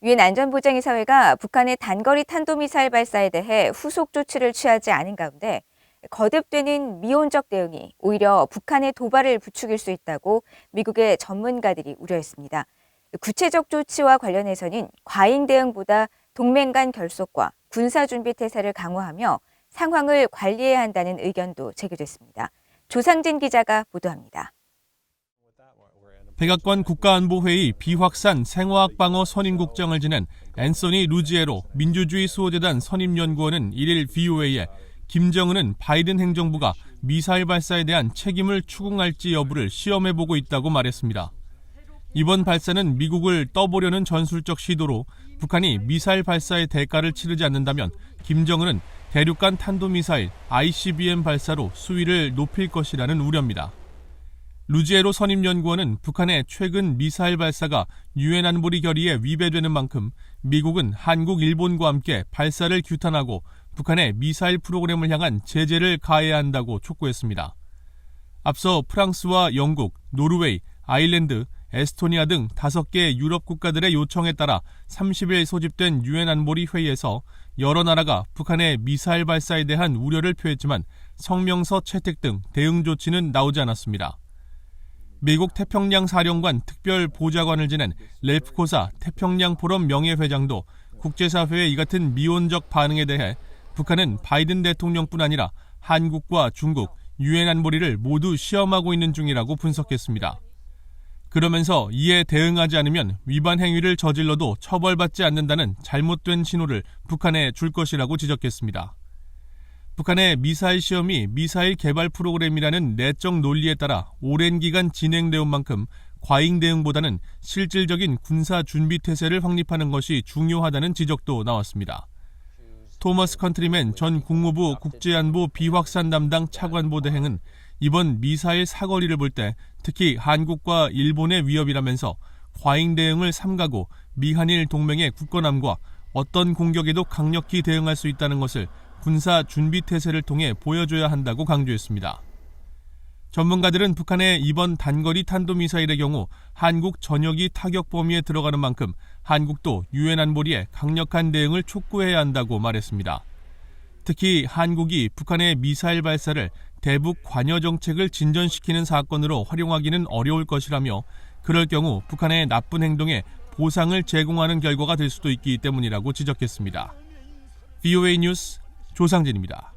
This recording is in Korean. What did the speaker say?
유엔 안전보장이사회가 북한의 단거리 탄도미사일 발사에 대해 후속 조치를 취하지 않은 가운데 거듭되는 미온적 대응이 오히려 북한의 도발을 부추길 수 있다고 미국의 전문가들이 우려했습니다. 구체적 조치와 관련해서는 과잉 대응보다 동맹 간 결속과 군사준비 태세를 강화하며 상황을 관리해야 한다는 의견도 제기됐습니다. 조상진 기자가 보도합니다. 백악관 국가안보회의 비확산 생화학방어 선임국장을 지낸 앤서니 루지에로 민주주의 수호재단 선임연구원은 1일 VOA에 김정은은 바이든 행정부가 미사일 발사에 대한 책임을 추궁할지 여부를 시험해보고 있다고 말했습니다. 이번 발사는 미국을 떠보려는 전술적 시도로 북한이 미사일 발사의 대가를 치르지 않는다면 김정은은 대륙간 탄도미사일 ICBM 발사로 수위를 높일 것이라는 우려입니다. 루지에로 선임연구원은 북한의 최근 미사일 발사가 유엔 안보리 결의에 위배되는 만큼 미국은 한국, 일본과 함께 발사를 규탄하고 북한의 미사일 프로그램을 향한 제재를 가해야 한다고 촉구했습니다. 앞서 프랑스와 영국, 노르웨이, 아일랜드, 에스토니아 등 5개 유럽 국가들의 요청에 따라 30일 소집된 유엔 안보리 회의에서 여러 나라가 북한의 미사일 발사에 대한 우려를 표했지만 성명서 채택 등 대응 조치는 나오지 않았습니다. 미국 태평양 사령관 특별 보좌관을 지낸 렐프 코사 태평양 포럼 명예회장도 국제사회의 이 같은 미온적 반응에 대해 북한은 바이든 대통령뿐 아니라 한국과 중국, 유엔 안보리를 모두 시험하고 있는 중이라고 분석했습니다. 그러면서 이에 대응하지 않으면 위반 행위를 저질러도 처벌받지 않는다는 잘못된 신호를 북한에 줄 것이라고 지적했습니다. 북한의 미사일 시험이 미사일 개발 프로그램이라는 내적 논리에 따라 오랜 기간 진행되어 온 만큼 과잉 대응보다는 실질적인 군사 준비 태세를 확립하는 것이 중요하다는 지적도 나왔습니다. 토머스 컨트리맨 전 국무부 국제안보 비확산 담당 차관보 대행은 이번 미사일 사거리를 볼 때 특히 한국과 일본의 위협이라면서 과잉 대응을 삼가고 미한일 동맹의 굳건함과 어떤 공격에도 강력히 대응할 수 있다는 것을 군사 준비 태세를 통해 보여줘야 한다고 강조했습니다. 전문가들은 북한의 이번 단거리 탄도미사일의 경우 한국 전역이 타격 범위에 들어가는 만큼 한국도 유엔 안보리에 강력한 대응을 촉구해야 한다고 말했습니다. 특히 한국이 북한의 미사일 발사를 대북 관여 정책을 진전시키는 사건으로 활용하기는 어려울 것이라며 그럴 경우 북한의 나쁜 행동에 보상을 제공하는 결과가 될 수도 있기 때문이라고 지적했습니다. VOA 뉴스 조상진입니다.